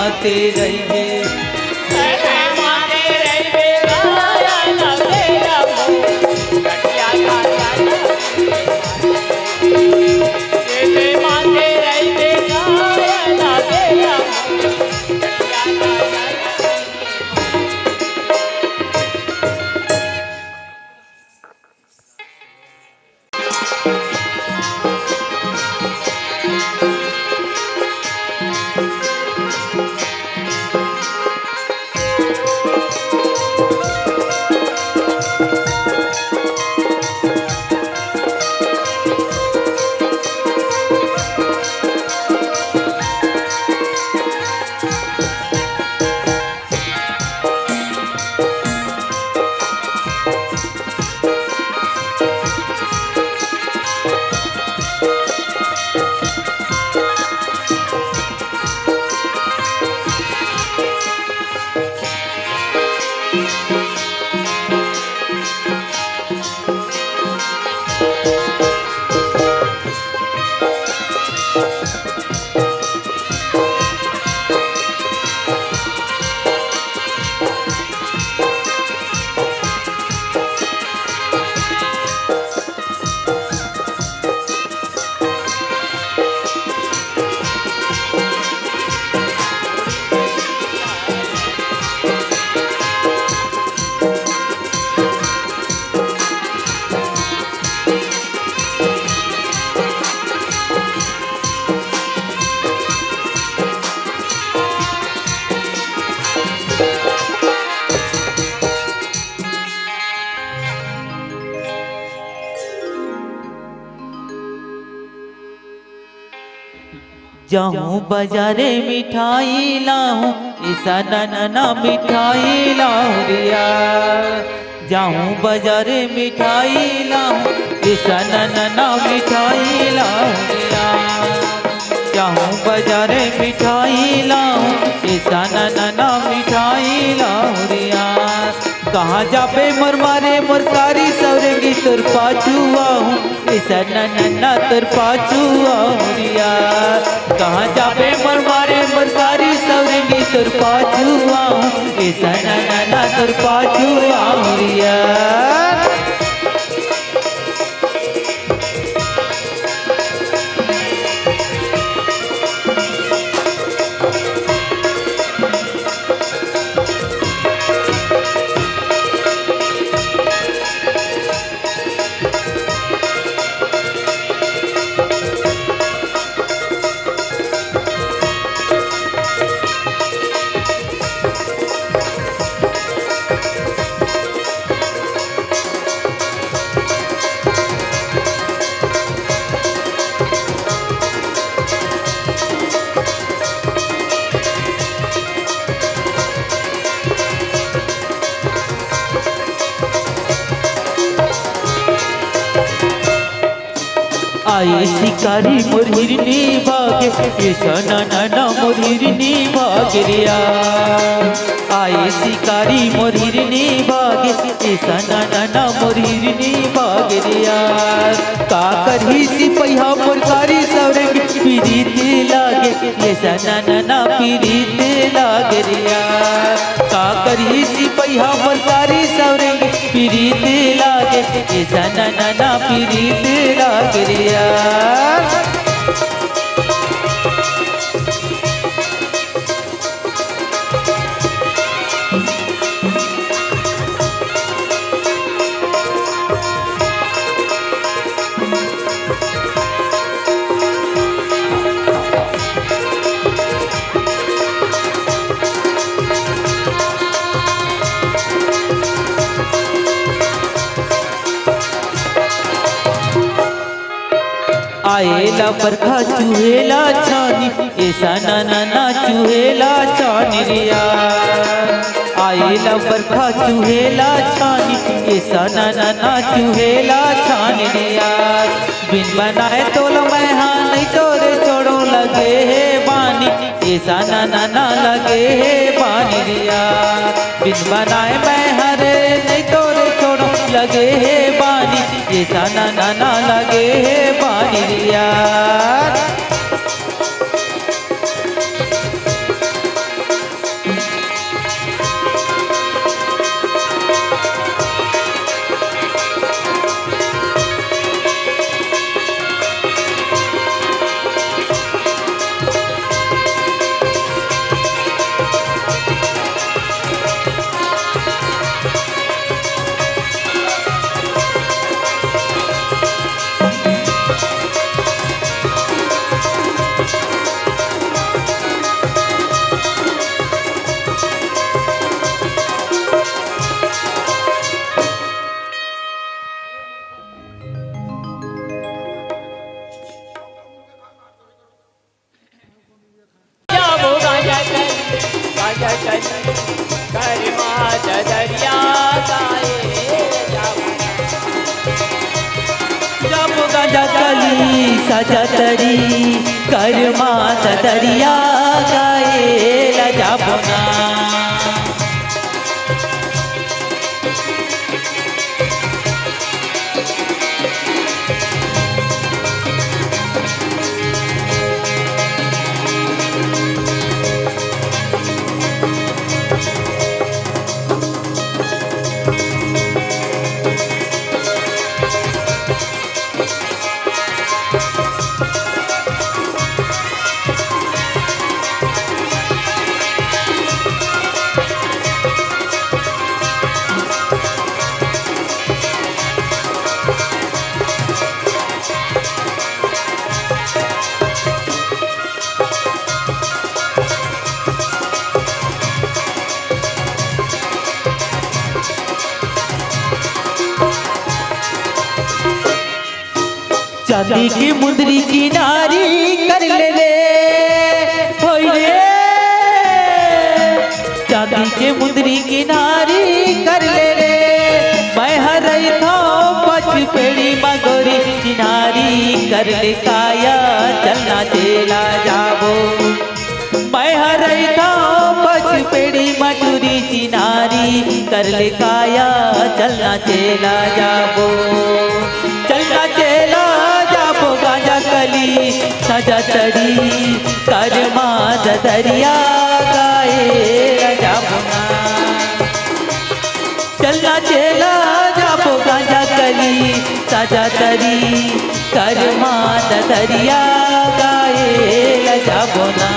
माते रहिबे जाऊं बाजारे मिठाई लाऊं ऐसा नना मिठाई लाऊं रिया। जाऊं बाजारे मिठाई लाऊं ऐसा नना मिठाई लाऊं रिया। जाऊं बाजारे मिठाई लाऊं ऐसा नना मिठाई लाऊं रिया। कहाँ जाबे मोर मारे मोर कारी सवरेंगी तोर पाछू आहूं ऐसा नन्ना तोर पाछू आहूं रिया। कहाँ जाबे मोर मारे मोर कारी सवरेंगी तोर पाछू आहूं ऐसा नन्ना तोर पाछू आहूं रिया। आए शिकारी मोर हिरनी भागे ऐसा नना मोर हिरनी भागे रिया। आए शिकारी मोर हिरनी भागे ऐसा नना मोर हिरनी भागे रिया। का करही सिपहिया मोर कारी सवरेंगी पीरीत लागे ऐसा नना पीरीत लागे रिया। का करही सिपहिया मोर कारी सवरेंगी पीरीत लागे ऐसा नना पीरीत लागे रिया। आएला बरखा चूहेला छानी ऐसा नना चूहेला छानी रिया। आएला बरखा चूहेला छानी ऐसा नना चूहेला छानी रिया। बिन बनाए तोल मैं हाँ नहीं तोरे छोड़ो लगे है बानी ऐसा नना लगे है बानी रिया। बिन बनाए मैं हरे नहीं तोरे छोड़ो लगे है बानी ऐसा नना लगे है बानी रिया। जब गाजा चली सजा तरी कर मात दरिया गाए लजा बोना। चांदी की मुंदरी की नारी कर ले रे। किनारी कर ले रे मैं हरई था पच पेड़ी मगोरी चिनारी कर ले काया चलना चेला जाबो मैं हरई था पच पेड़ी मटूरी चिनारी कर ले काया चलना चेला जाबो चलना चेला जाबो गांजा कली सजा चढ़ी कर माद दरिया गाए जाबो चलना चेला जाबो गांजा कली सजा तरी कर माद दरिया गाए जाबो ना